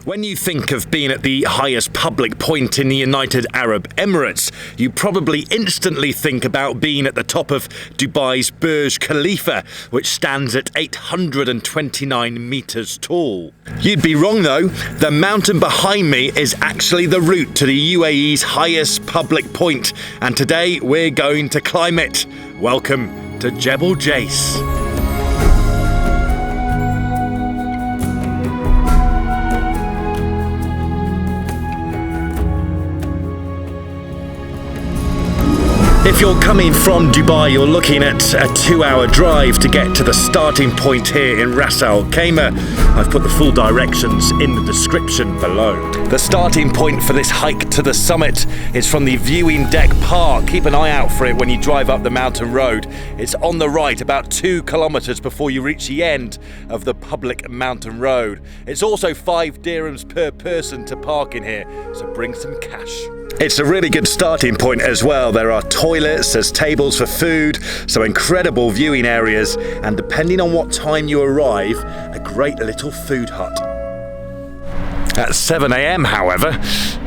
When you think of being at the highest public point in the United Arab Emirates, you probably instantly think about being at the top of Dubai's Burj Khalifa, which stands at 829 meters tall. You'd be wrong though. The mountain behind me is actually the route to the UAE's highest public point, and today we're going to climb it. Welcome to Jebel Jais. If you're coming from Dubai, you're looking at a 2-hour drive to get to the starting point here in Ras Al Khaimah. I've put the full directions in the description below. The starting point for this hike to the summit is from the viewing deck park. Keep an eye out for it when you drive up the mountain road. It's on the right, about 2 kilometers before you reach the end of the public mountain road. It's also 5 dirhams per person to park in here, so bring some cash. It's a really good starting point as well. There are toilets, there's tables for food, some incredible viewing areas, and depending on what time you arrive, a great little food hut. At 7 AM, however,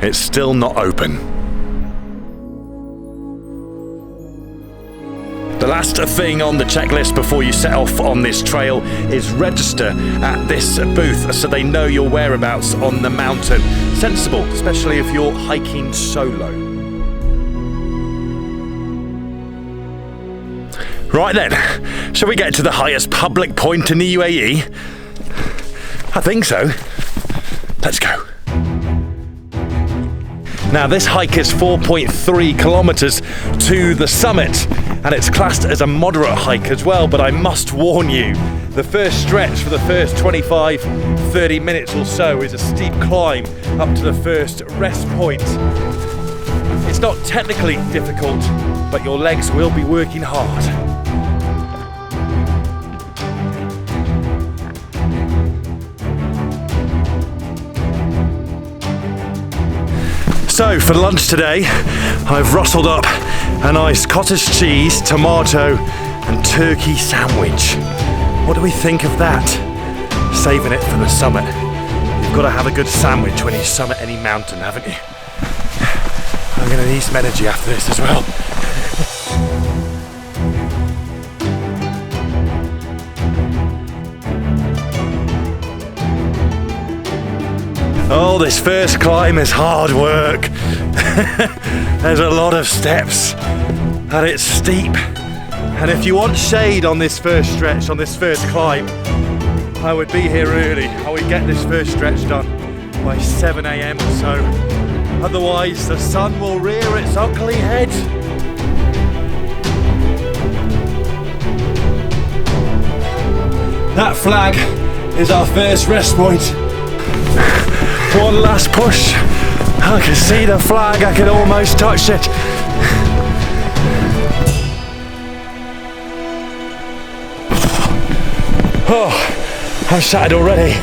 it's still not open. The last thing on the checklist before you set off on this trail is register at this booth so they know your whereabouts on the mountain. Sensible, especially if you're hiking solo. Right then, shall we get to the highest public point in the UAE? I think so. Let's go. Now this hike is 4.3 kilometers to the summit, and it's classed as a moderate hike as well, but I must warn you, the first stretch for the first 25-30 minutes or so is a steep climb up to the first rest point. It's not technically difficult, but your legs will be working hard. So for lunch today, I've rustled up a nice cottage cheese, tomato and turkey sandwich. What do we think of that? Saving it for the summit. You've got to have a good sandwich when you summit any mountain, haven't you? I'm going to need some energy after this as well. Oh, this first climb is hard work. There's a lot of steps and it's steep. And if you want shade on this first stretch, on this first climb, I would be here early. I would get this first stretch done by 7 AM or so. Otherwise, the sun will rear its ugly head. That flag is our first rest point. One last push. I can see the flag, I can almost touch it. Oh, I'm shattered already.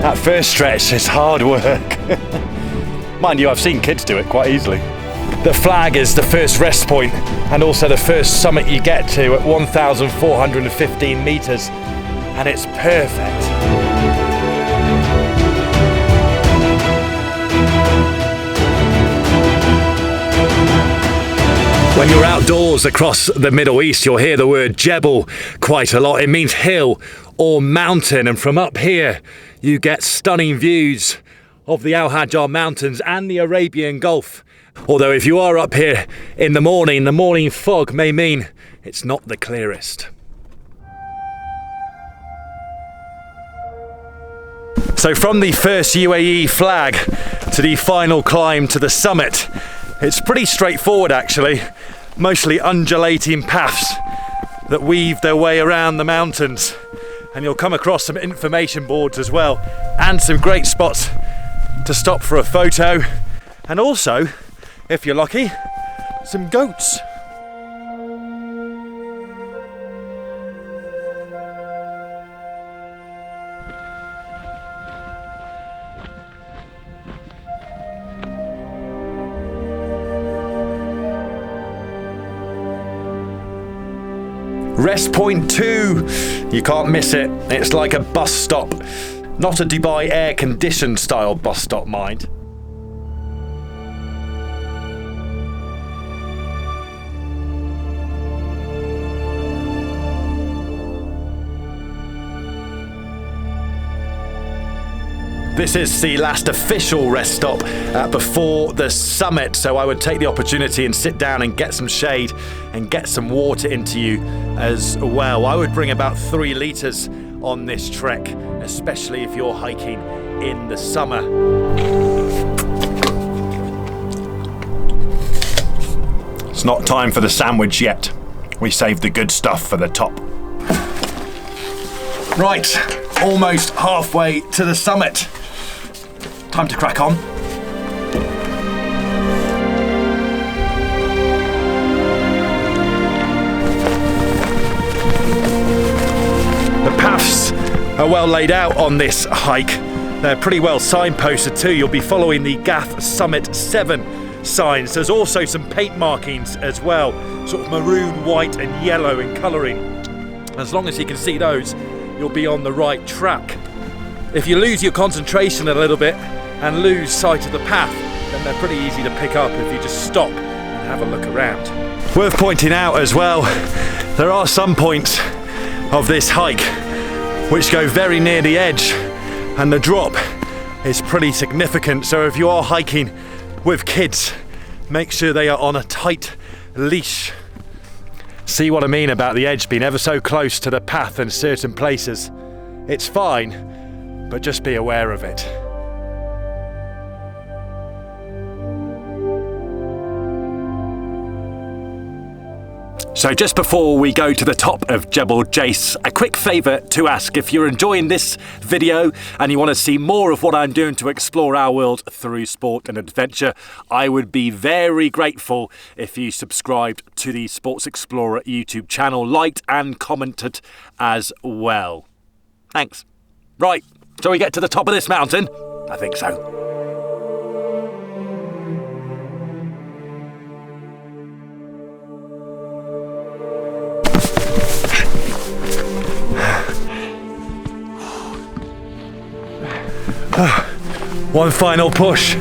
That first stretch is hard work. Mind you, I've seen kids do it quite easily. The flag is the first rest point and also the first summit you get to at 1,415 meters, and it's perfect. When you're outdoors across the Middle East, you'll hear the word Jebel quite a lot. It means hill or mountain, and from up here you get stunning views of the Al-Hajjar Mountains and the Arabian Gulf. Although if you are up here in the morning fog may mean it's not the clearest. So from the first UAE flag to the final climb to the summit, it's pretty straightforward actually. Mostly undulating paths that weave their way around the mountains. And you'll come across some information boards as well, and some great spots to stop for a photo. And also, if you're lucky, some goats. Rest point 2. You can't miss it. It's like a bus stop. Not a Dubai air-conditioned style bus stop, mind. This is the last official rest stop before the summit, so I would take the opportunity and sit down and get some shade and get some water into you as well. I would bring about 3 litres on this trek, especially if you're hiking in the summer. It's not time for the sandwich yet. We saved the good stuff for the top. Right, almost halfway to the summit. Time to crack on. The paths are well laid out on this hike. They're pretty well signposted too. You'll be following the Gath Summit 7 signs. There's also some paint markings as well, sort of maroon, white and yellow in colouring. As long as you can see those, you'll be on the right track. If you lose your concentration a little bit and lose sight of the path, then they're pretty easy to pick up if you just stop and have a look around. Worth pointing out as well, there are some points of this hike which go very near the edge, and the drop is pretty significant. So if you are hiking with kids, make sure they are on a tight leash. See what I mean about the edge being ever so close to the path in certain places? It's fine, but just be aware of it. So just before we go to the top of Jebel Jais, a quick favour to ask: if you're enjoying this video and you want to see more of what I'm doing to explore our world through sport and adventure, I would be very grateful if you subscribed to the Sports Explorer YouTube channel, liked and commented as well. Thanks. Right, shall we get to the top of this mountain? I think so. One final push.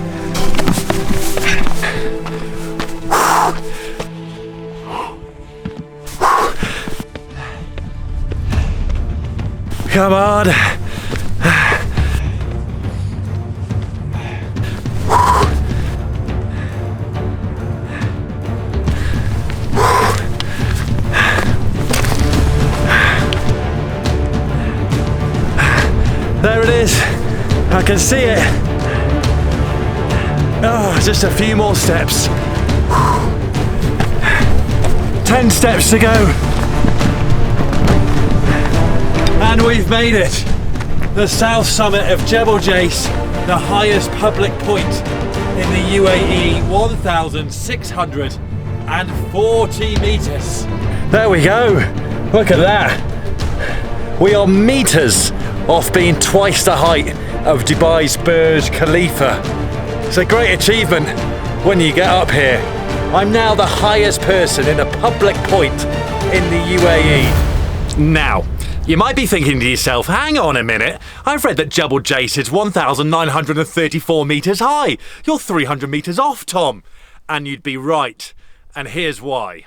Come on. There it is. I can see it. Oh, just a few more steps. 10 steps to go. And we've made it. The south summit of Jebel Jais, the highest public point in the UAE, 1,640 meters. There we go. Look at that. We are meters off being twice the height of Dubai's Burj Khalifa. It's a great achievement when you get up here. I'm now the highest person in a public point in the UAE. Now, you might be thinking to yourself, hang on a minute, I've read that Jebel Jais is 1,934 metres high. You're 300 metres off, Tom. And you'd be right. And here's why.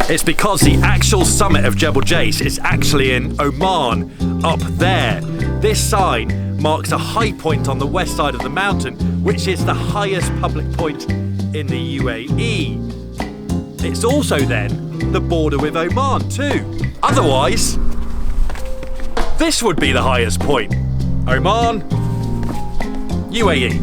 It's because the actual summit of Jebel Jais is actually in Oman, up there. This sign marks a high point on the west side of the mountain, which is the highest public point in the UAE. It's also then the border with Oman too. Otherwise, this would be the highest point. Oman, UAE.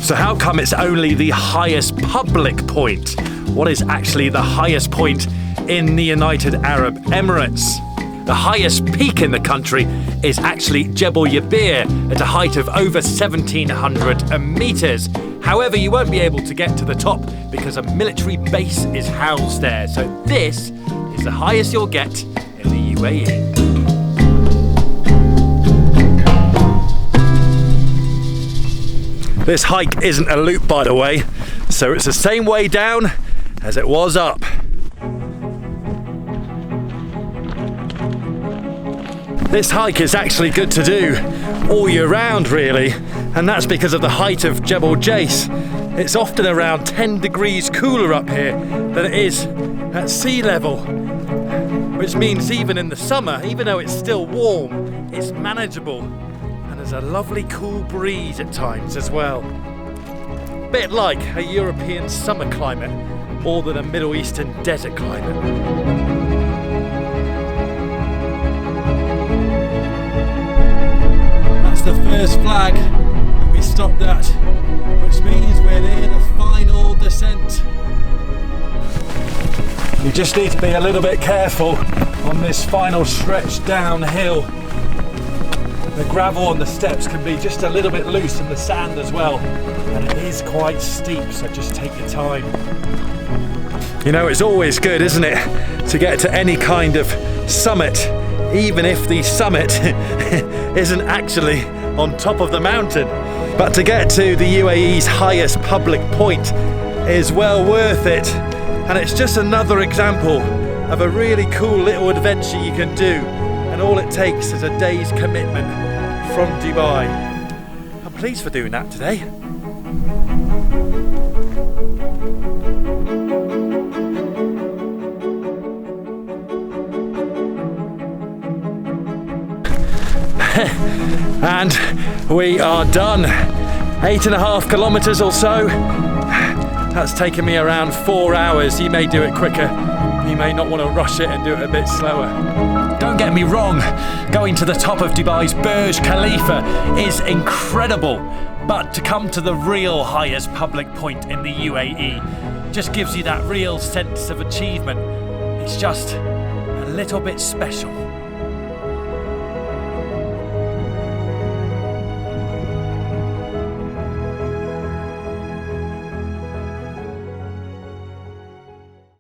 So how come it's only the highest public point? What is actually the highest point in the United Arab Emirates? The highest peak in the country is actually Jebel Jais at a height of over 1,700 meters. However, you won't be able to get to the top because a military base is housed there. So this is the highest you'll get in the UAE. This hike isn't a loop, by the way, so it's the same way down as it was up. This hike is actually good to do all year round, really, and that's because of the height of Jebel Jais. It's often around 10 degrees cooler up here than it is at sea level, which means even in the summer, even though it's still warm, it's manageable, and there's a lovely cool breeze at times as well. Bit like a European summer climate more than a Middle Eastern desert climate. The first flag that we stopped at, which means we're near the final descent. You just need to be a little bit careful on this final stretch downhill. The gravel on the steps can be just a little bit loose in the sand as well, and it is quite steep, so just take your time. You know, it's always good, isn't it, to get to any kind of summit, even if the summit isn't actually on top of the mountain. But to get to the UAE's highest public point is well worth it. And it's just another example of a really cool little adventure you can do. And all it takes is a day's commitment from Dubai. I'm pleased for doing that today. And we are done. 8.5 kilometers or so. That's taken me around 4 hours. You may do it quicker. You may not want to rush it and do it a bit slower. Don't get me wrong, going to the top of Dubai's Burj Khalifa is incredible, but to come to the real highest public point in the UAE just gives you that real sense of achievement. It's just a little bit special.